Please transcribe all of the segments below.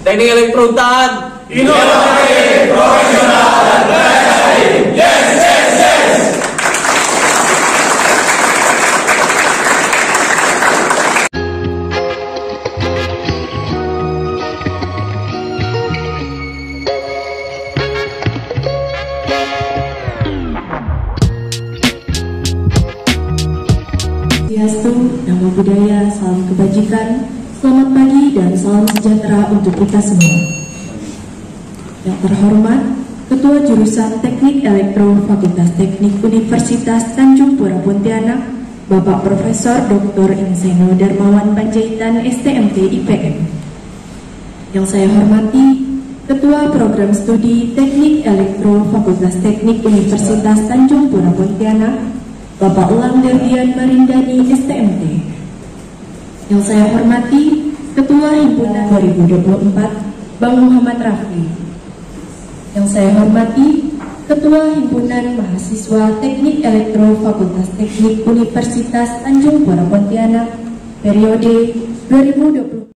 Teknik Elektrohutan, inovatif, profesional, dan bersaing. Yes, yes, yes. Swastiastu, Namo Buddhaya, salam kebajikan, selamat pagi dan salam sejahtera untuk kita semua. Yang terhormat, Ketua Jurusan Teknik Elektro Fakultas Teknik Universitas Tanjung Pura Pontianak, Bapak Profesor Dr. Inseno Darmawan Panjaitan STMT IPM. Yang saya hormati, Ketua Program Studi Teknik Elektro Fakultas Teknik Universitas Tanjung Pura Pontianak, Bapak Elang Derdian Marindani STMT. Yang saya hormati, Ketua Himpunan 2024 Bang Muhammad Rafi. Yang saya hormati, Ketua Himpunan Mahasiswa Teknik Elektro Fakultas Teknik Universitas Tanjung Pura Pontianak periode 2020.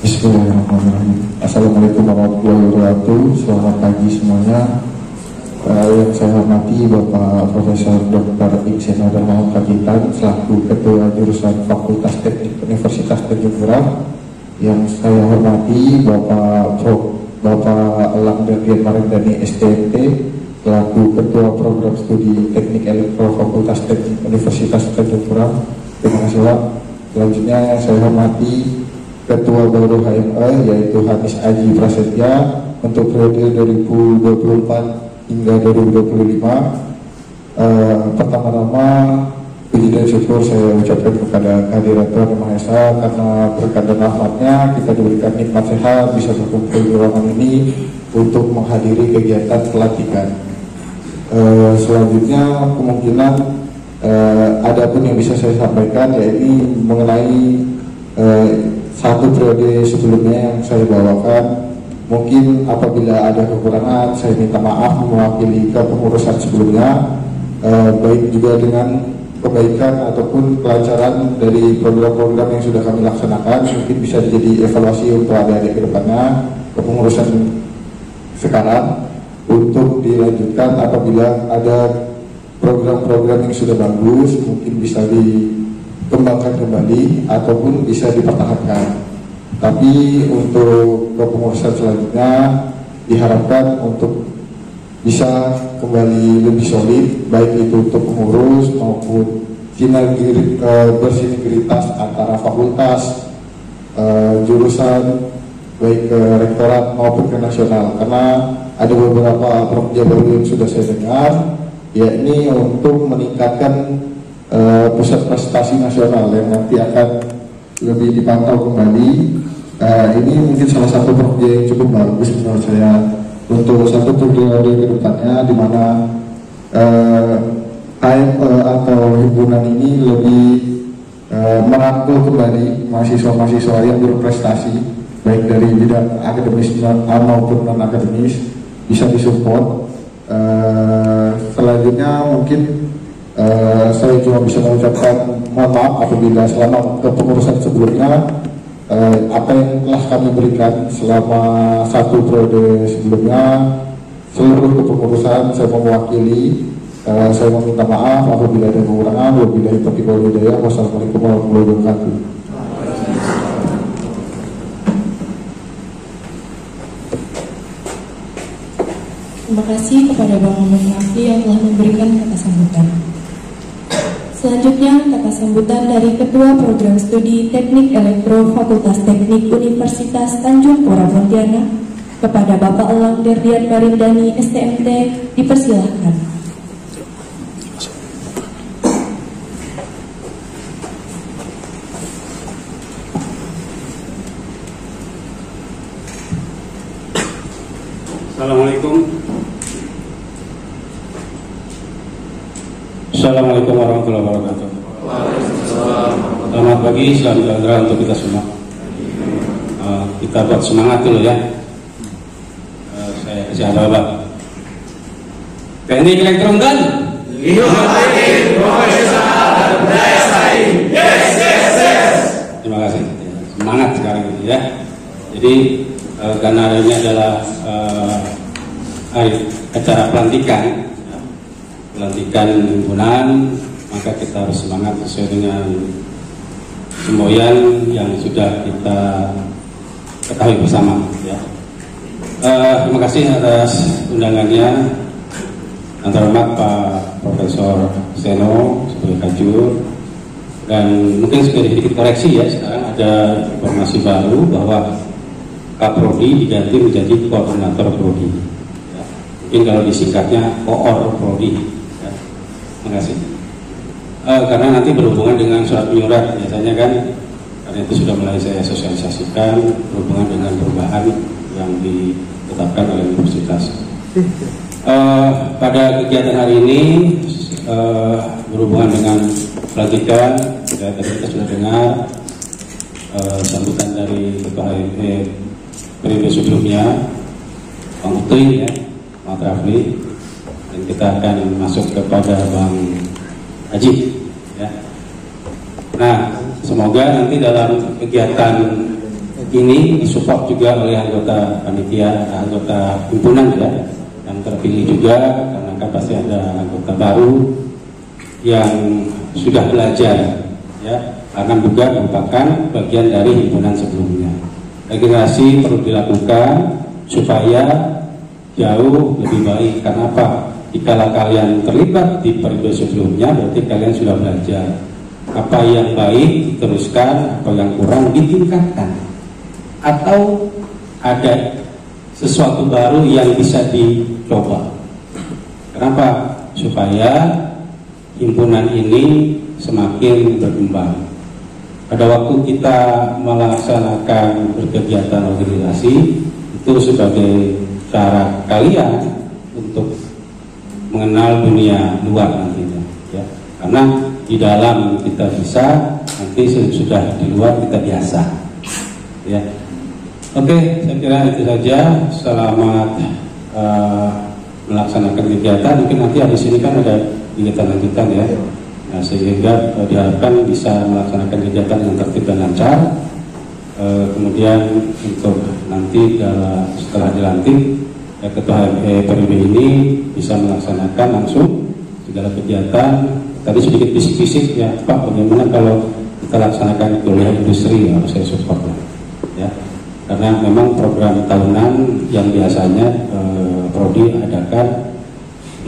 Bismillahirrahmanirrahim. Assalamualaikum warahmatullahi wabarakatuh. Selamat pagi semuanya. Yang saya hormati Bapak Profesor Dr. Inseno Darmawan Panjaitan selaku Ketua Jurusan Fakultas Teknik Universitas Tanjung Pura. Yang saya hormati Bapak Elang Derdian Marindani STMT selaku Ketua Program Studi Teknik Elektro Fakultas Teknik Universitas Tanjung Pura. Terima kasih Pak. Selanjutnya yang saya hormati Ketua baru HME yaitu Hanis Aji Prasetya untuk periode 2024 hingga 2025. Pertama-tama puji dan syukur saya ucapkan kepada kehadirat Tuhan Yang Maha Esa, karena berkat dan rahmatnya kita diberikan nikmat sehat bisa berkumpul di ruangan ini untuk menghadiri kegiatan pelantikan. Selanjutnya kemungkinan ada pun yang bisa saya sampaikan, yaitu mengenai satu periode sebelumnya yang saya bawakan. Mungkin apabila ada kekurangan, saya minta maaf mewakili kepengurusan sebelumnya, baik juga dengan kebaikan ataupun kelancaran dari program-program yang sudah kami laksanakan. Mungkin bisa jadi evaluasi untuk adik-adik ke depannya, kepengurusan sekarang, untuk dilanjutkan apabila ada program-program yang sudah bagus, mungkin bisa dikembangkan kembali ataupun bisa dipertahankan. Tapi untuk kepengurusan selanjutnya diharapkan untuk bisa kembali lebih solid, baik itu untuk pengurus maupun bersinergitas antara fakultas, jurusan, baik ke rektorat maupun ke nasional. Karena ada beberapa program baru yang sudah saya dengar, yakni untuk meningkatkan pusat prestasi nasional yang nanti akan lebih dipantau kembali. Ini mungkin salah satu proyek yang cukup bagus menurut saya untuk satu periode ke depannya, di mana HME atau himpunan ini lebih merangkul kembali mahasiswa-mahasiswa yang berprestasi baik dari bidang akademis maupun non akademis, bisa disupport. Selanjutnya mungkin saya cuma bisa mengucapkan mohon maaf apabila selama kepengurusan sebelumnya apa yang telah kami berikan selama satu periode sebelumnya, seluruh kepengurusan saya mewakili, saya meminta maaf apabila ada kekurangan. Wabillahi taufiq wal hidayah. Wassalamualaikum warahmatullahi wabarakatuh. Terima kasih kepada Bang Muhammad Rafi yang telah memberikan kata sambutan. Selanjutnya, kata sambutan dari Ketua Program Studi Teknik Elektro Fakultas Teknik Universitas Tanjung Pura Pontianak kepada Bapak Elang Derdian Marindani STMT, dipersilahkan. Assalamualaikum warahmatullahi wabarakatuh. Selamat pagi, selamat sejahtera untuk kita semua. Kita buat semangat dulu ya. Saya kasih abang. Teknik Elektrohutan, inovatif, profesional, dan berdaya saing. Yes, yes, yes. Terima kasih. Semangat sekarang ini ya. Jadi karena ini adalah acara pelantikan, ya, pelantikan himpunan, maka kita harus semangat sesuai dengan semboyan yang sudah kita ketahui bersama. Ya. Terima kasih atas undangannya. Antara hormat Pak Profesor Seno sebagai kajur, dan mungkin sedikit koreksi ya, sekarang ada informasi baru bahwa Kaprodi diganti menjadi Koordinator Prodi. Ya. Mungkin kalau disingkatnya Koor Prodi. Ya. Terima kasih. Karena nanti berhubungan dengan surat menyurat biasanya kan, karena itu sudah mulai saya sosialisasikan berhubungan dengan perubahan yang ditetapkan oleh universitas. Pada kegiatan hari ini berhubungan dengan pelantikan, tadi kita sudah dengar sambutan dari Ketua HMP periode sebelumnya, Bang Utuy ya, Bang Rafli, dan kita akan masuk kepada Bang Haji ya. Nah, semoga nanti dalam kegiatan ini disupport juga oleh anggota panitia, anggota himpunan ya, yang terpilih juga, karena kan pasti ada anggota baru yang sudah belajar ya, akan juga merupakan bagian dari himpunan sebelumnya. Regenerasi perlu dilakukan supaya jauh lebih baik. Karena apa? Jika kalian terlibat di periode sebelumnya, berarti kalian sudah belajar. Apa yang baik diteruskan, apa yang kurang ditingkatkan, atau ada sesuatu baru yang bisa dicoba. Kenapa? Supaya himpunan ini semakin berkembang. Pada waktu kita melaksanakan berkegiatan organisasi, itu sebagai cara kalian untuk mengenal dunia luar nantinya ya. Karena di dalam kita bisa, nanti sudah di luar kita biasa ya. Oke, saya kira itu saja. Selamat melaksanakan kegiatan. Mungkin nanti habis ini kan ada kegiatan lanjutan ya. Nah, sehingga diharapkan bisa melaksanakan kegiatan yang tertib dan lancar. Kemudian untuk nanti setelah dilantik Ketua HME periode ini bisa melaksanakan langsung segala kegiatan. Tadi sedikit bisik-bisik ya, Pak, bagaimana kalau kita laksanakan kuliah industri, harus saya support ya. Karena memang program tahunan yang biasanya Prodi adakan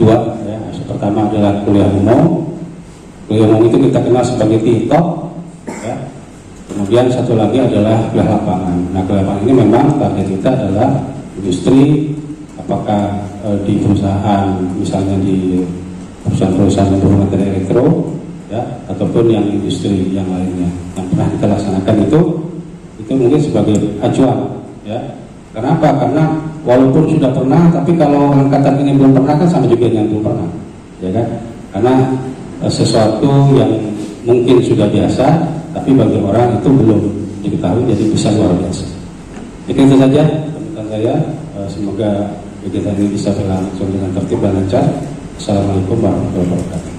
dua ya. Pertama adalah kuliah umum. Kuliah umum itu kita kenal sebagai TikTok ya. Kemudian satu lagi adalah kuliah lapangan. Nah, kuliah lapangan ini memang target kita adalah industri, apakah di perusahaan, misalnya di perusahaan-perusahaan yang berhubungan dengan elektro ya, ataupun yang industri yang lainnya yang pernah kita laksanakan itu mungkin sebagai acuan ya. Kenapa? Karena walaupun sudah pernah, tapi kalau angkatan ini belum pernah kan sama juga yang belum pernah ya kan. Karena sesuatu yang mungkin sudah biasa, tapi bagi orang itu belum diketahui, jadi bisa luar biasa. Jadi itu saja permintaan saya. Semoga kegiatan ini bisa berlangsung dengan tertib dan lancar. Assalamualaikum warahmatullahi wabarakatuh.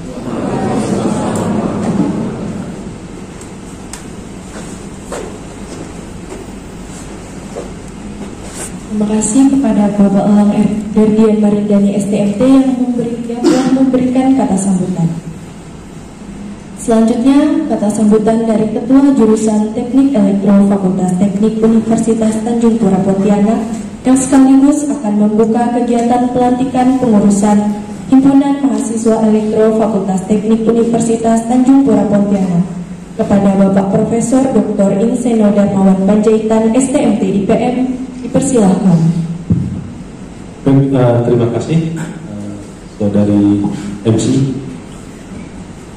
Terima kasih kepada Bapak Elang Derdian Marindani STMT yang memberikan kata sambutan. Selanjutnya, kata sambutan dari Ketua Jurusan Teknik Elektro Fakultas Teknik Universitas Tanjung Pura Pontianak yang sekaligus akan membuka kegiatan pelantikan pengurusan Himpunan Mahasiswa Elektro Fakultas Teknik Universitas Tanjung Pura Pontianak kepada Bapak Profesor Dr. Inseno Darmawan Panjaitan STMT IPM, dipersilahkan. Terima kasih saudari MC.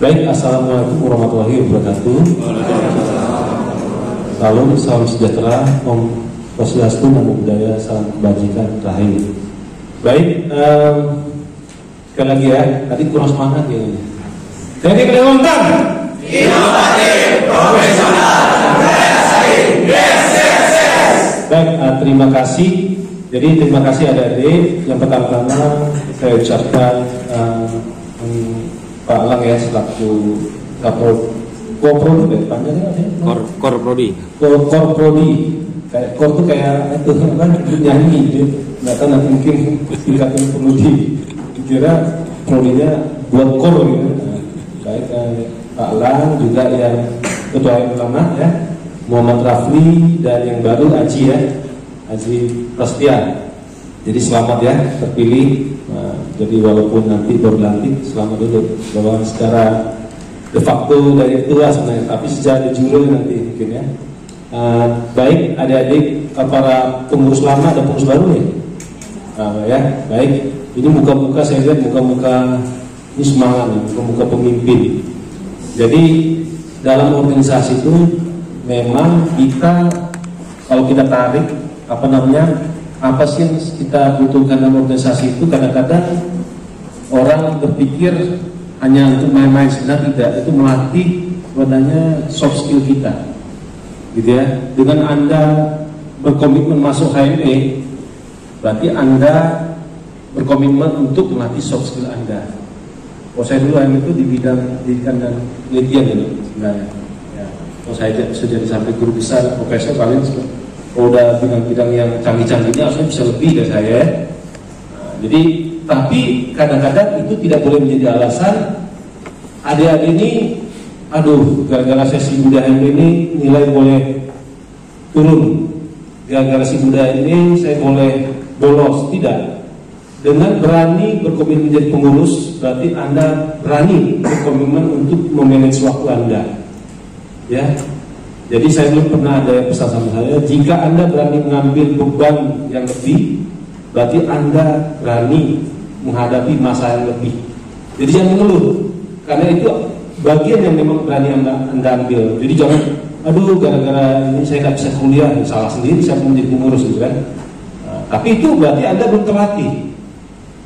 Baik, assalamualaikum warahmatullahi wabarakatuh. Salam sejahtera, Om Swastiastu, Namo Buddhaya, salam kebajikan, Rahayu. Baik, sekali lagi ya, tadi kurang semangat ya. Jadi kedewasan, inovatif, profesional, dan saing. Yes. Baik, terima kasih. Jadi terima kasih adik-adik. Yang pertama-tama saya ucapkan Pak Elang ya selaku Korprodi, panjangnya apa ya? Korprodi. kayak kor tuh kayak itu apa nyanyi gitu. Nggak tahu nanti mungkin tingkatnya perlu dikira prodinya buat kor gitu. Baik Pak Lang juga yang ketua ulama ya, Muhammad Rafli, dan yang baru Aji ya, Aji Prasetya. Jadi selamat ya terpilih. Nah, jadi walaupun nanti baru dilantik, selamat dulu bahwa secara de facto dari tua sebenarnya, tapi secara de jure nanti mungkin ya. Baik adik-adik para pengurus lama dan pengurus baru nih. Ya baik. Ini muka-muka saya lihat muka-muka ini semangat nih, muka-muka pemimpin. Jadi dalam organisasi itu memang kita kalau kita tarik apa sih yang kita butuhkan dalam organisasi itu, kadang-kadang orang berpikir hanya untuk main-main, sebenarnya tidak, itu melatih wadahnya soft skill kita gitu ya. Dengan Anda berkomitmen masuk HME berarti Anda berkomitmen untuk melatih soft skill Anda. Kalau saya dulu HME itu di bidang pendidikan dan penelitian gitu sebenarnya ya. Kalau saya sudah jadi sampai guru besar, profesor, kalian kalau udah bidang-bidang yang canggih-canggihnya harusnya bisa lebih dari saya. Nah, jadi tapi kadang-kadang itu tidak boleh menjadi alasan adik-adik ini, aduh gara-gara sesi budaya ini nilai boleh turun, gara-gara si budaya ini saya boleh bolos. Tidak. Dengan berani berkomitmen menjadi pengurus berarti Anda berani berkomitmen untuk memanage waktu Anda ya. Jadi saya belum pernah ada pesan sama saya, jika Anda berani mengambil beban yang lebih, berarti Anda berani menghadapi masa yang lebih. Jadi jangan mengeluh, karena itu bagian yang memang berani Anda ambil. Jadi jangan, aduh gara-gara ini saya nggak bisa kuliah, salah sendiri saya menjadi pengurus gitu kan. Nah, tapi itu berarti Anda belum terlatih.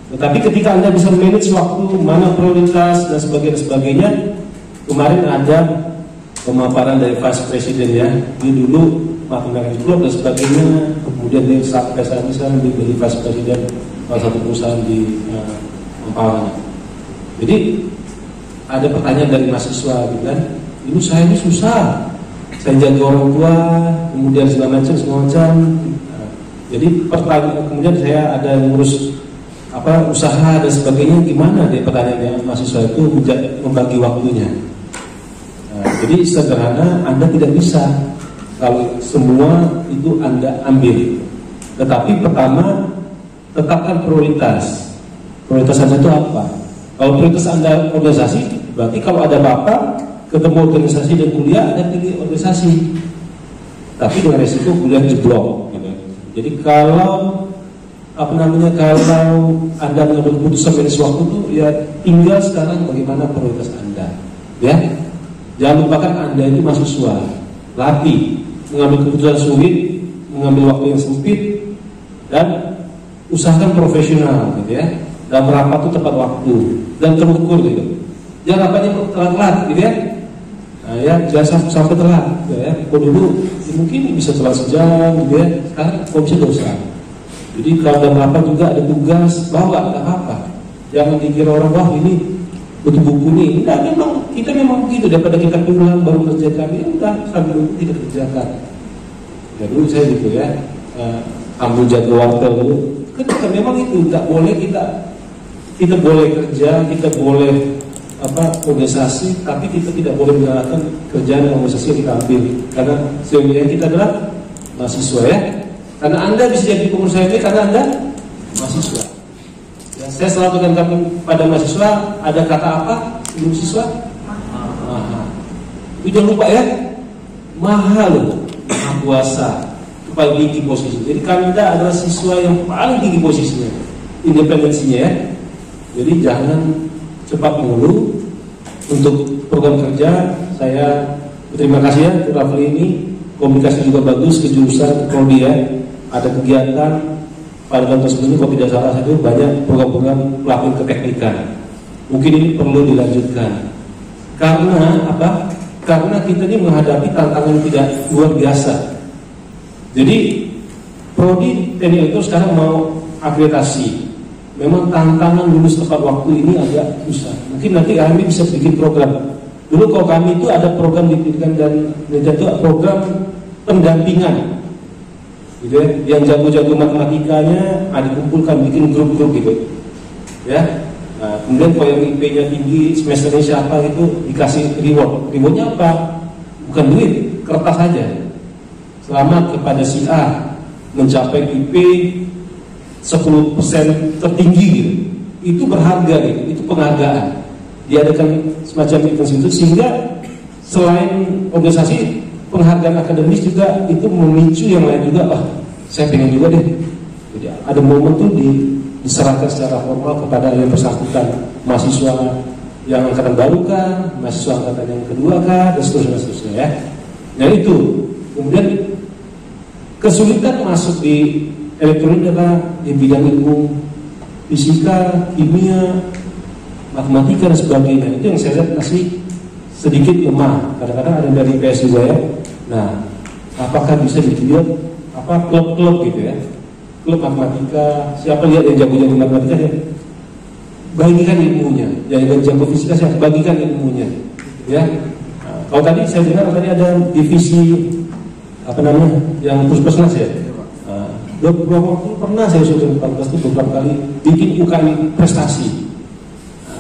Tetapi ketika Anda bisa manage waktu, mana prioritas dan sebagainya, kemarin ada pemaparan dari Vice President ya, dia dulu Martin Group dan sebagainya, kemudian dia sampai saat ini sekarang menjadi Vice President salah satu perusahaan di Ampang. Jadi ada pertanyaan dari mahasiswa gitu kan, ibu saya ini susah, saya jaga orang tua, kemudian segala macam. Jadi pertanyaan, kemudian saya ada ngurus usaha dan sebagainya, gimana dia pertanyaannya mahasiswa itu membagi waktunya. Jadi sederhana, Anda tidak bisa kalau semua itu Anda ambil. Tetapi pertama, tetapkan prioritas. Prioritas Anda itu apa? Kalau prioritas Anda organisasi, berarti kalau ada apa-apa, ketemu organisasi dan kuliah, Anda pilih organisasi. Tapi dengan resiko kuliah jeblok. Gitu. Jadi kalau kalau Anda mengambil keputusan manage waktu itu, ya tinggal sekarang bagaimana prioritas Anda. Ya. Jangan lupakan Anda itu mahasiswa, latih, mengambil keputusan sulit, mengambil waktu yang sempit, dan usahakan profesional, gitu ya. Dan merapat itu tepat waktu dan terukur, gitu. Jangan rapatnya telat, gitu ya. Nah, ya jangan sampai telat, gitu ya. Kalau dulu ya mungkin bisa telat sejam, gitu ya. Sekarang kok bisa dosa. Jadi kalau ada rapat juga ada tugas, bawa, tidak apa-apa. Jangan dikira orang wah ini butuh buku nih. Nah, kita memang begitu, daripada kita pulang baru kerjakan, ya udah sambil kita kerjakan. Ya dulu saya gitu ya, ambil jaga wartel dulu. Ketika memang itu nggak boleh kita boleh kerja, kita boleh organisasi, tapi kita tidak boleh menjalankan kerjaan organisasi yang kita ambil. Karena sebenarnya kita adalah mahasiswa ya. Karena Anda bisa jadi pengurus ini karena Anda mahasiswa. Ya, saya selalu tekankan pada mahasiswa, ada kata apa sebelum siswa? Mahal. Jangan lupa ya, mahal loh, maha kuasa, paling tinggi posisi. Jadi Anda adalah siswa yang paling tinggi posisinya, independensinya ya. Jadi jangan cepat mengeluh. Untuk program kerja saya terima kasih ya, Rafli ini komunikasi juga bagus, kejurusan prodi ya. Ada kegiatan pada tahun sebelumnya, kalau tidak salah itu banyak program-program pelatihan keteknikan. Mungkin ini perlu dilanjutkan. Karena apa? Karena kita ini menghadapi tantangan tidak luar biasa. Jadi prodi teknik itu sekarang mau akreditasi. Memang tantangan lulus tepat waktu ini agak susah. Mungkin nanti kami bisa bikin program. Dulu kalau kami itu ada program di pendidikan dan itu program pendampingan. gitu ya. Yang jago-jago matematikanya dikumpulkan bikin grup-grup gitu ya. Nah, kemudian kalau yang IP-nya tinggi semesternya siapa gitu dikasih rewardnya apa? Bukan duit, kertas saja. Selamat kepada si A mencapai IP 10% tertinggi gitu. Itu berharga gitu, itu penghargaan. Diadakan semacam event itu sehingga selain organisasi penghargaan akademis juga itu memicu yang lain juga. Saya pengen juga deh. Jadi ada momen tuh diserahkan secara formal kepada yang bersangkutan, mahasiswa yang angkatan baru kan, mahasiswa angkatan yang kedua kan, dan seterusnya ya. Nah itu kemudian kesulitan masuk di elektronik adalah di bidang ilmu fisika, kimia, matematika dan sebagainya. Itu yang saya lihat masih sedikit lemah. Kadang-kadang ada dari PS juga ya. Nah, apakah bisa dibuat klub-klub gitu ya? Klub matematika, siapa lihat yang jago-jago matematika ya? Bagikan ilmunya. Yang jago fisika saya bagikan ilmunya. Ya. Nah, kalau tadi saya dengar tadi ada divisi yang puskesmas ya. Beberapa waktu pernah saya sudah 14 itu beberapa kali bikin UKM prestasi.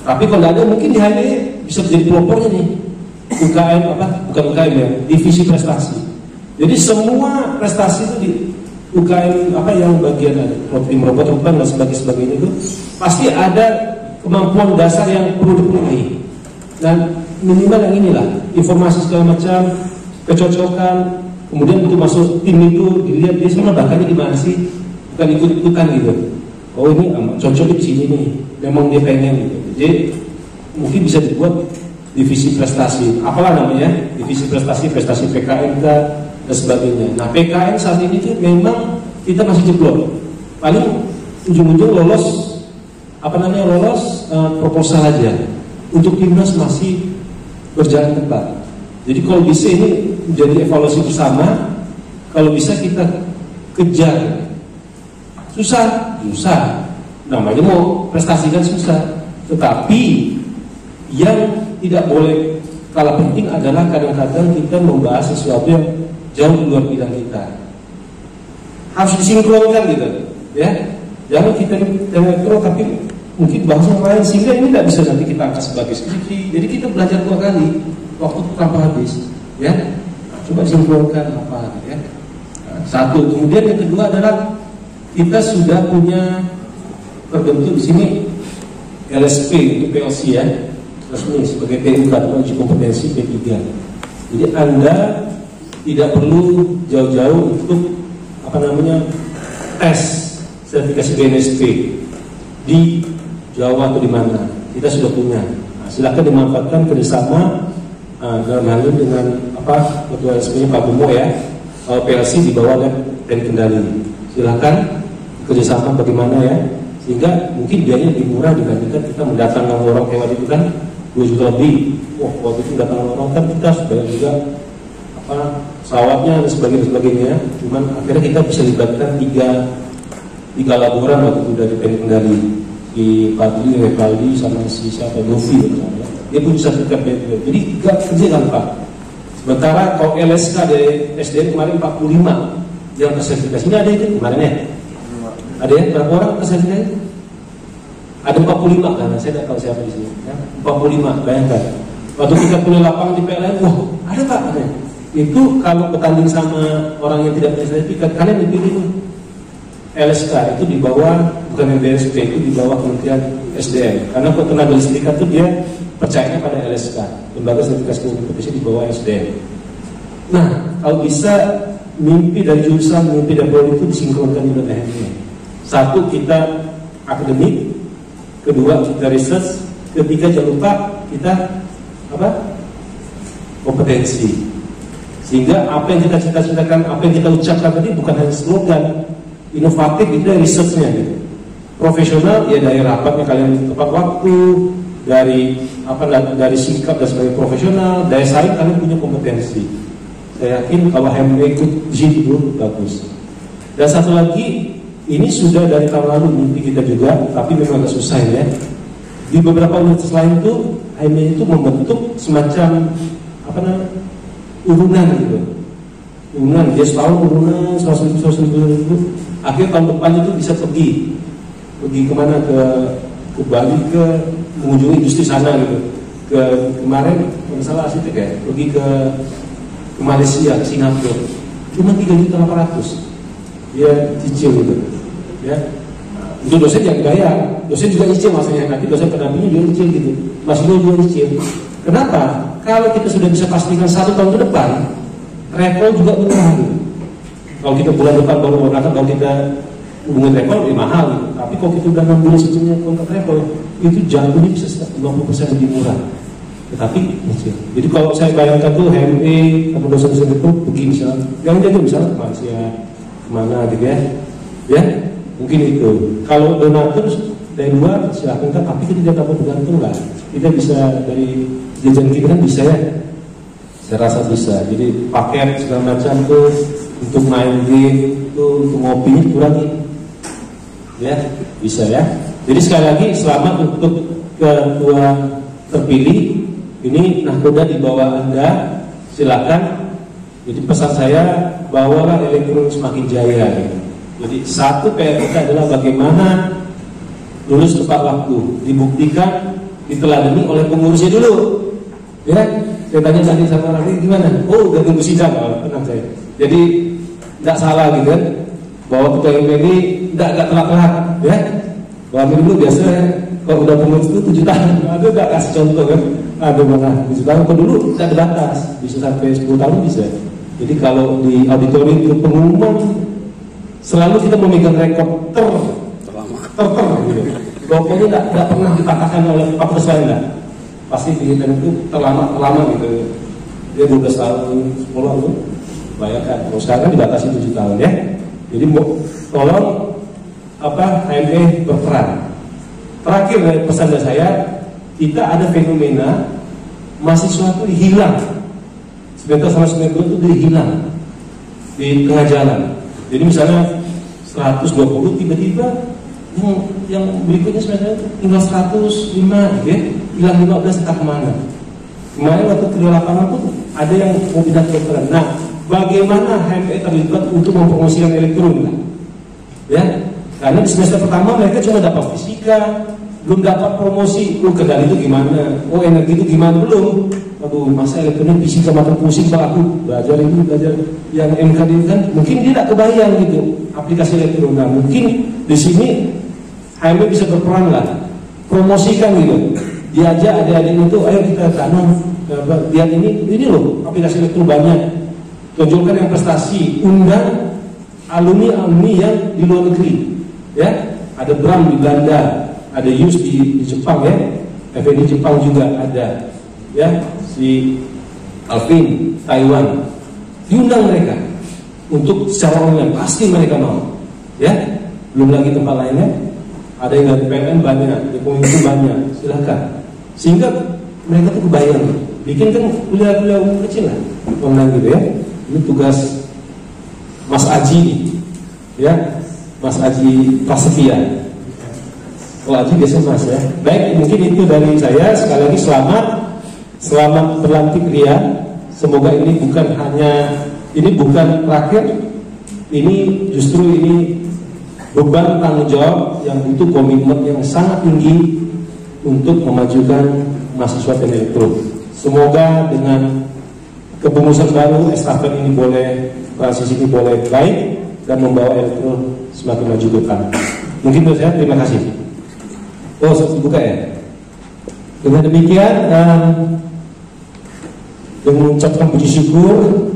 Tapi kalau ada mungkin di HME bisa menjadi pelopornya nih. UKM bukan UKM ya, divisi prestasi. Jadi semua prestasi itu di UKM yang bagian tim robot terbang dan sebagainya itu pasti ada kemampuan dasar yang perlu dipenuhi. Dan minimal yang inilah, informasi segala macam, kecocokan. Kemudian untuk masuk tim itu dilihat dia sebenarnya bakatnya di mana sih, bukan ikut-ikutan gitu. Oh ini cocok di sini nih, memang dia pengen gitu. Jadi mungkin bisa dibuat divisi prestasi, apalah namanya, divisi prestasi PKN dan sebagainya. Nah PKN saat ini tuh memang kita masih jeblok. Paling ujung-ujung lolos proposal aja. Untuk timnas masih berjalan tepat. Jadi kalau bisa ini menjadi evaluasi bersama, kalau bisa kita kejar. Susah, namanya mau prestasi kan susah. Tetapi yang tidak boleh kalah penting adalah kadang-kadang kita membahas sesuatu yang jauh di luar bidang kita. Harus disinkronkan gitu, ya. Jangan kita elektro tapi mungkin bahasa yang lain sehingga ini tidak bisa nanti kita angkat sebagai skripsi. Jadi kita belajar 2 kali. Waktu tanpa habis, ya. Coba simpulkan ya. Satu, kemudian yang kedua adalah kita sudah punya terbentuk di sini LSP itu PLC ya, resmi sebagai PUK atau uji kompetensi P3. Jadi Anda tidak perlu jauh-jauh untuk tes sertifikasi BNSP di Jawa atau di mana. Kita sudah punya. Nah, silakan dimanfaatkan kerjasama dalam hal ini dengan ketua SP Pak Bumo ya, PLC di bawah dan kendali. Silakan kerjasama bagaimana ya, sehingga mungkin biayanya lebih murah dibandingkan kita mendatangkan orang kayak waktu itu kan 2 juta lebih. Waktu itu datangkan orang kan kita sudah juga pesawatnya dan sebagainya. Cuman akhirnya kita bisa libatkan tiga laboran waktu itu dari kendali di Padli, sama si siapa Novi misalnya. Dia pun bisa sertifikat BPD. Jadi gak kerja kan Pak. Sementara kalau LSK dari SDM kemarin 45 yang tersertifikasi. Ini ada itu kemarin ya? Ada ya? Berapa orang tersertifikasi? Ada 45 karena saya tidak tahu siapa di sini. Ya? 45, bayangkan. Waktu kita punya lapangan di PLN, ada Pak. Itu kalau bertanding sama orang yang tidak punya sertifikat, kalian dipilih tuh. LSK itu di bawah, bukan BNSP, itu di bawah Kementerian SDM. Karena tenaga listrikan itu dia percayanya pada LSK, lembaga sertifikasi kompetisi di bawah SDM. Nah, kalau bisa mimpi dari jurusan, mimpi dari prodi itu disinkronkan dengan tekniknya. Satu, kita akademik. Kedua, kita research. Ketiga, jangan lupa kita kompetensi. Sehingga apa yang kita cita-citakan, apa yang kita ucapkan tadi bukan hanya slogan, inovatif itu dari researchnya gitu. Profesional ya dari rapatnya kalian tepat waktu, dari sikap dan sebagai profesional, dari saing kalian punya kompetensi. Saya yakin kalau HME ikut di situ bagus. Dan satu lagi, ini sudah dari tahun lalu mimpi kita juga, tapi memang agak susah ya. Di beberapa universitas lain itu HME itu membentuk semacam urunan gitu. turunan, dia setahun turunan 100.000. Akhirnya tahun depan itu bisa pergi kemana, ke Bali, ke mengunjungi industri sana gitu. Kemarin kalau salah asli kayak pergi ke Malaysia, ke Singapura, cuma 3.800.000 dia cicil gitu ya. Itu dosen yang bayar, dosen juga cicil maksudnya, nanti dosen pendampingnya juga cicil gitu, masih juga cicil. Kenapa? Kalau kita sudah bisa pastikan 1 tahun ke depan, travel juga murah gitu. Kalau kita bulan depan baru berangkat, kalau kita hubungan travel lebih mahal gitu. Tapi kalau kita udah 6 bulan sebelumnya kontrak travel, itu jatuhnya bisa 50% lebih murah. Tetapi kecil. Jadi kalau saya bayangkan tuh HME atau dosen-dosen itu pergi misalnya, yang jadi misalnya ke Malaysia, kemana gitu ya, mungkin itu. Kalau donatur dari luar silahkan kan, tapi kita tidak dapat bergantung lah. Kita bisa dari jajan kita kan bisa ya. Saya rasa bisa. Jadi paket segala macam tuh untuk main game tuh, untuk ngopinya kurangi. Ya, bisa ya. Jadi sekali lagi selamat untuk ketua terpilih. Ini nahkoda di bawah Anda, silakan. Jadi pesan saya, bawalah elektron semakin jaya. Gitu. Jadi satu PR kita adalah bagaimana lulus tepat waktu, dibuktikan, diteladani oleh pengurusnya dulu. Ya, saya tanya tadi sama Rafi gimana? Oh, udah tunggu sidang, tenang saya. Jadi tidak salah gitu kan, bahwa ketua MPD tidak telat-telat, ya. Bahwa dulu biasa kalau udah pengurus itu 7 tahun, ada nggak kasih contoh kan? Ada mana 7 tahun, kalau dulu tidak ada batas, bisa sampai 10 tahun bisa. Jadi kalau di auditorium itu pengumuman selalu kita memegang rekor terlama gitu. Pokoknya tidak pernah dipatahkan oleh fakultas lain lah. Pasti di itu terlama gitu. Dia 12 tahun, 10 tahun, bayangkan. Kalau sekarang dibatasi 7 tahun ya. Jadi tolong HME berperan. Terakhir dari pesan dari saya, kita ada fenomena mahasiswa itu hilang. Semester sama semester itu dia hilang di tengah jalan. Jadi misalnya 120 tiba-tiba yang berikutnya sebenarnya tinggal 105 ya, hilang 15 entah kemana. Kemarin waktu ke lapangan pun ada yang mau pindah ke peran. Nah, bagaimana HME terlibat untuk mempromosikan elektron? Ya, karena di semester pertama mereka cuma dapat fisika, belum dapat promosi. Kendali itu gimana? Energi itu gimana? Belum. Aduh, masa elektronik fisika makin pusing kalau aku belajar yang MKD kan mungkin dia tidak kebayang gitu aplikasi elektron. Nah, mungkin di sini HME bisa berperan lah, promosikan gitu, diajak adik-adik itu, ayo kita tanam, lihat ini loh aplikasi elektron banyak, tunjukkan yang prestasi, undang alumni yang di luar negeri, ya, ada Bram di Belanda, ada Yus di Jepang ya, FNI Jepang juga ada, ya, si Alvin Taiwan, diundang mereka untuk secara online, pasti mereka mau, ya, belum lagi tempat lainnya. Ada yang dari PLN banyak, di komunitas banyak, silakan. Sehingga mereka tuh kebayang, bikin kan kuliah-kuliah kecil lah, online gitu ya. Ini tugas Mas Aji, ya, Mas Aji Prasetya. Kalau Aji biasa Mas ya. Baik, mungkin itu dari saya. Sekali lagi selamat berlantik Ria. Semoga ini bukan terakhir, ini justru ini beban tanggung jawab yang butuh komitmen yang sangat tinggi untuk memajukan mahasiswa teknik elektro. Semoga dengan kepengurusan baru estafet ini transisi ini boleh baik dan membawa elektro semakin maju ke depan. Mungkin menurut saya, terima kasih. Oh, saya buka ya. Dengan demikian, dengan mengucapkan puji syukur,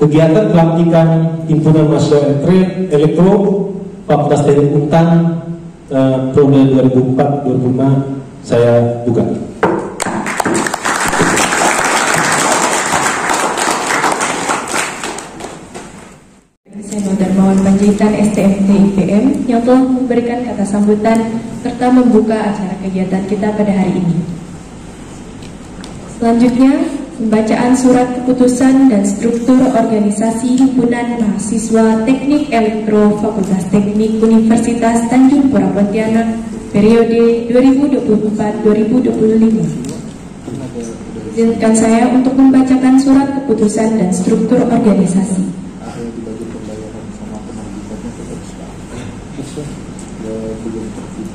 kegiatan pelantikan himpunan mahasiswa elektro Fakultas Teknik Untan periode 2004-2005 saya buka. Saya Darmawan Panjaitan STMT IPM yang telah memberikan kata sambutan serta membuka acara kegiatan kita pada hari ini. Selanjutnya, pembacaan surat keputusan dan struktur organisasi Himpunan Mahasiswa Teknik Elektro Fakultas Teknik Universitas Tanjung Pura Pontianak periode 2024-2025. Izinkan saya untuk membacakan surat keputusan dan struktur organisasi.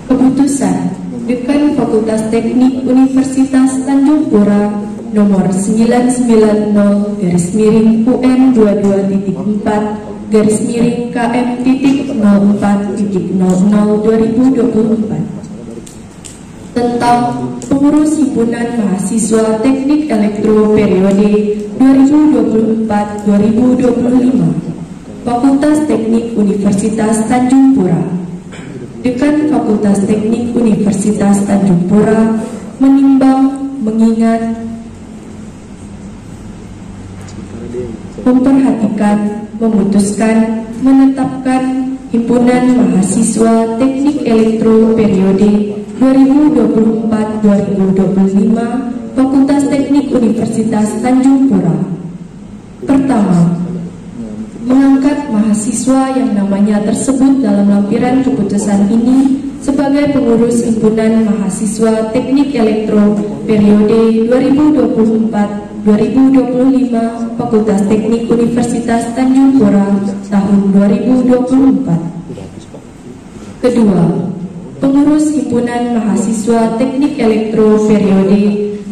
Keputusan Dekan Fakultas Teknik Universitas Tanjung Pura nomor 990-KM.2.4/KM.00/2024 tentang pengurus himpunan mahasiswa Teknik Elektro periode 2024-2025 Fakultas Teknik Universitas Tanjung Pura. Dekan Fakultas Teknik Universitas Tanjung Pura menimbang, mengingat, memperhatikan, memutuskan, menetapkan himpunan mahasiswa Teknik Elektro periode 2024-2025 Fakultas Teknik Universitas Tanjung Pura. Pertama, mengangkat mahasiswa yang namanya tersebut dalam lampiran keputusan ini sebagai pengurus himpunan mahasiswa Teknik Elektro periode 2024-2025 Fakultas Teknik Universitas Tanjung Pura tahun 2024. Kedua, pengurus himpunan mahasiswa Teknik Elektro periode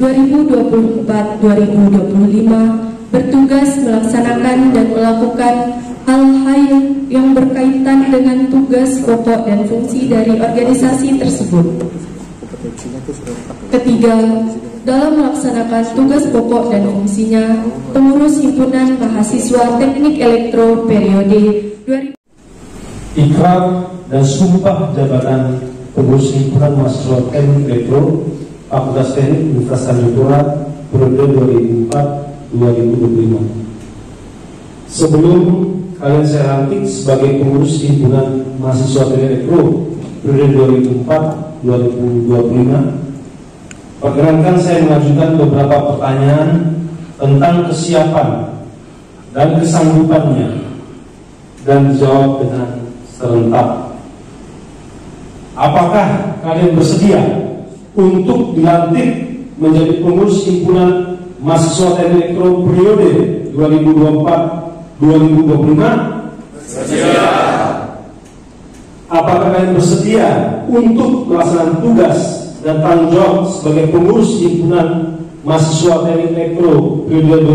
2024-2025 bertugas melaksanakan dan melakukan hal-hal yang berkaitan dengan tugas pokok dan fungsi dari organisasi tersebut. Ketiga, dalam melaksanakan tugas pokok dan fungsinya, pengurus himpunan mahasiswa Teknik Elektro periode 2000 Ikrar dan sumpah jabatan pengurus himpunan mahasiswa Teknik Elektro Fakultas Teknik Universitas Tanjung Pura periode 2004-2025. Sebelum kalian saya lantik sebagai pengurus himpunan mahasiswa Teknik Elektro periode 2004-2025, perkenankan saya mengajukan beberapa pertanyaan tentang kesiapan dan kesanggupannya dan dijawab dengan serentak. Apakah kalian bersedia untuk dilantik menjadi pengurus himpunan mahasiswa Teknik Elektro periode 2024-2025? Bersedia. Apakah kalian bersedia untuk melaksanakan tugas dan tanggung jawab sebagai pengurus himpunan mahasiswa Teknik Elektro periode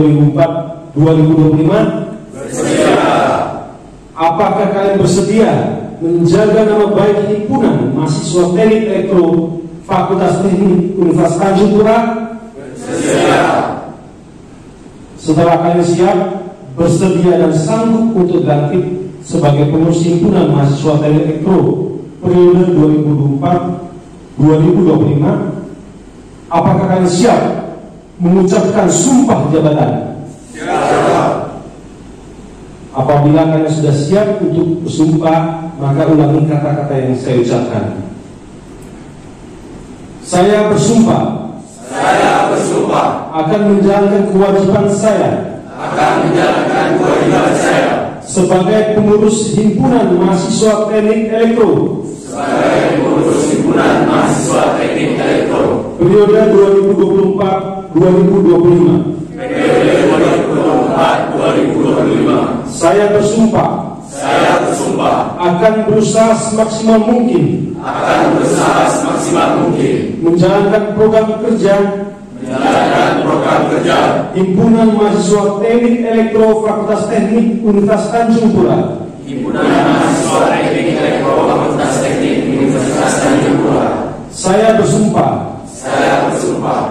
2024-2025? Bersedia. Apakah kalian bersedia menjaga nama baik himpunan mahasiswa Teknik Elektro Fakultas Teknik Universitas Tanjung Pura? Bersedia. Setelah kalian siap, bersedia dan sanggup untuk dilantik sebagai pengurus himpunan mahasiswa Teknik Elektro periode 2024-2025, apakah kalian siap mengucapkan sumpah jabatan? Siap. Apabila kalian sudah siap untuk bersumpah, maka ulangi kata-kata yang saya ucapkan. Saya bersumpah akan menjalankan kewajiban saya sebagai pengurus himpunan mahasiswa Teknik Elektro periode 2024-2025. Saya bersumpah akan berusaha semaksimal mungkin menjalankan program kerja himpunan mahasiswa Teknik Elektro Fakultas Teknik Universitas Tanjung Pura Saya bersumpah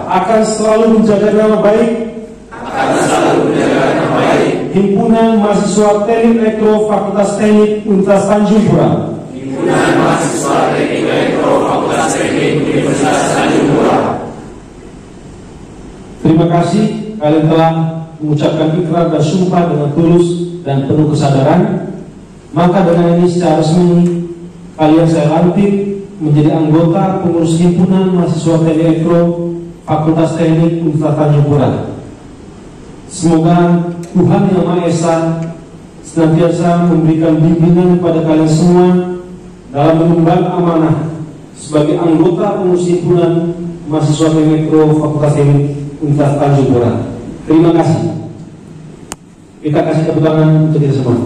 akan selalu menjaga nama baik himpunan mahasiswa Teknik Elektro Fakultas Teknik Universitas Tanjung Pura Terima kasih kalian telah mengucapkan ikrar dan sumpah dengan tulus dan penuh kesadaran. Maka dengan ini secara resmi kalian saya lantik menjadi anggota pengurus himpunan mahasiswa Teknik Elektro Fakultas Teknik Universitas Tanjung Pura. Semoga Tuhan Yang Maha Esa senantiasa memberikan bimbingan kepada kalian semua dalam mengemban amanah sebagai anggota pengurus himpunan mahasiswa Teknik Elektro Fakultas Teknik Universitas Al-Zuhra. Terima kasih. Kita kasih tepuk tangan untuk kita semua.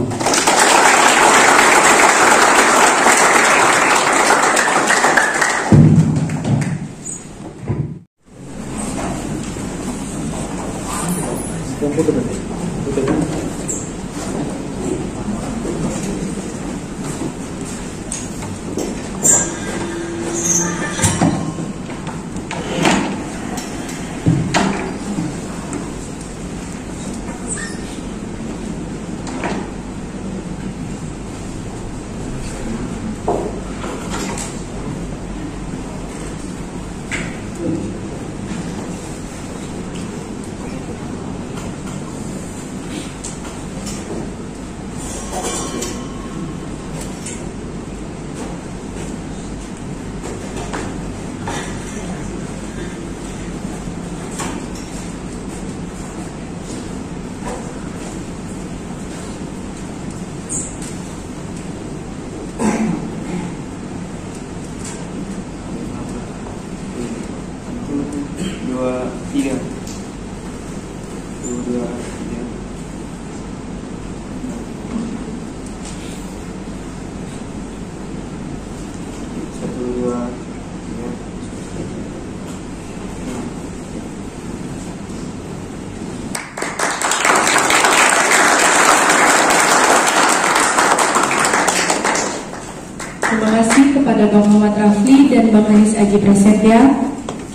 Terima kasih kepada Bang Muhammad Rafli dan Bang Hanis Aji Prasetya.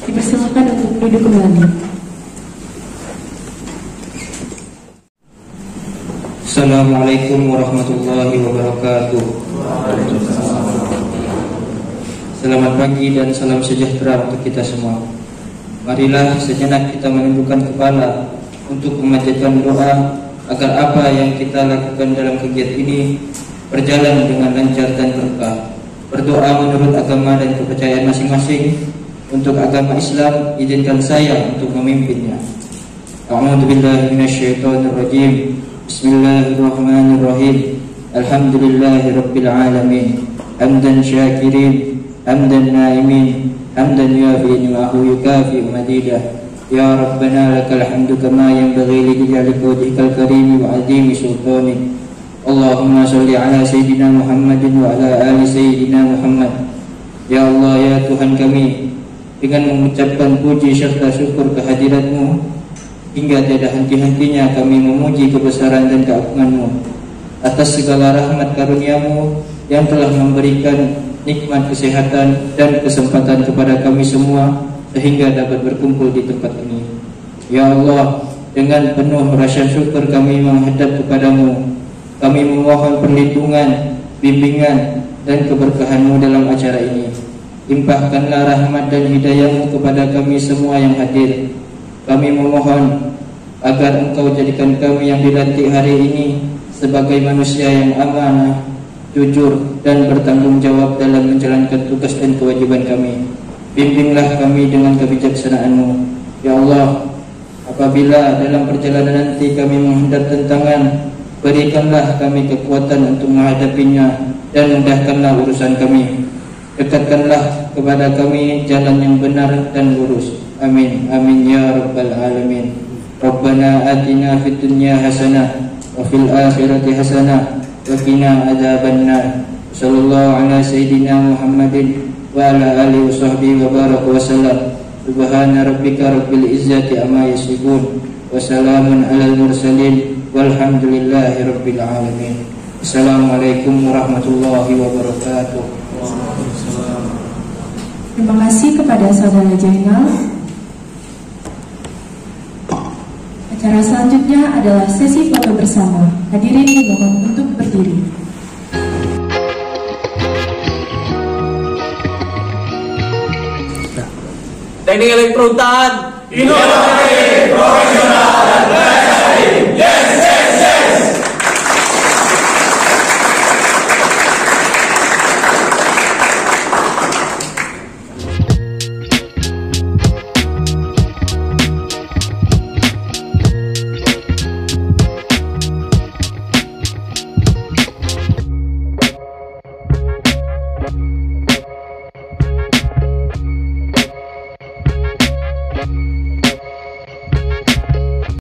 Dipersilakan untuk duduk kembali. Assalamualaikum warahmatullahi wabarakatuh. Selamat pagi dan salam sejahtera untuk kita semua. Marilah sejenak kita menundukkan kepala untuk memanjatkan doa agar apa yang kita lakukan dalam kegiatan ini berjalan dengan lancar dan berkah. Berdoa menurut agama dan kepercayaan masing-masing. Untuk agama Islam, izinkan saya untuk memimpinnya. A'udzubillahi minasyaitonirrajim. Bismillahirrahmanirrahim. Alhamdulillahirabbil alamin. Hamdan syakirin, hamdan naimin, hamdan yuafi ni'mahu yukafi madidah. Ya Rabbana lakal hamdu kama yanbaghi li jalali wajhikal karim wa 'azimi sultanik. Allahumma sholli ala Sayyidina Muhammadin wa ala ali Sayyidina Muhammad. Ya Allah, ya Tuhan kami, dengan mengucapkan puji serta syukur kehadirat-Mu, hingga tiada henti-hentinya kami memuji kebesaran dan keagungan-Mu atas segala rahmat karunia-Mu yang telah memberikan nikmat kesehatan dan kesempatan kepada kami semua sehingga dapat berkumpul di tempat ini. Ya Allah, dengan penuh rasa syukur kami menghadap kepadamu. Kami memohon perlindungan, bimbingan, dan keberkahan-Mu dalam acara ini. Limpahkanlah rahmat dan hidayah-Mu kepada kami semua yang hadir. Kami memohon agar Engkau jadikan kami yang dilantik hari ini sebagai manusia yang amanah, jujur, dan bertanggung jawab dalam menjalankan tugas dan kewajiban kami. Bimbinglah kami dengan kebijaksanaan-Mu. Ya Allah, apabila dalam perjalanan nanti kami menghadap tantangan, berikanlah kami kekuatan untuk menghadapinya dan mudahkanlah urusan kami. Dekatkanlah kepada kami jalan yang benar dan lurus. Amin. Amin ya rabbal alamin. Rabbana atina fid dunya hasanah wa fil akhirati hasanah wa qina adzabannar. Sallallahu ala sayyidina Muhammadin wa ala alihi washabbihi wa baraka wa sallam. Subhana rabbika rabbil izzati amma yasifun wa salamun alal mursalin walhamdulillahi rabbil alamin. Assalamualaikum warahmatullahi wabarakatuh. Terima kasih kepada Saudara Jainal. Acara selanjutnya adalah sesi foto bersama. Hadirin dimohon untuk berdiri. Teknik elektro Untan, inovasi profesional.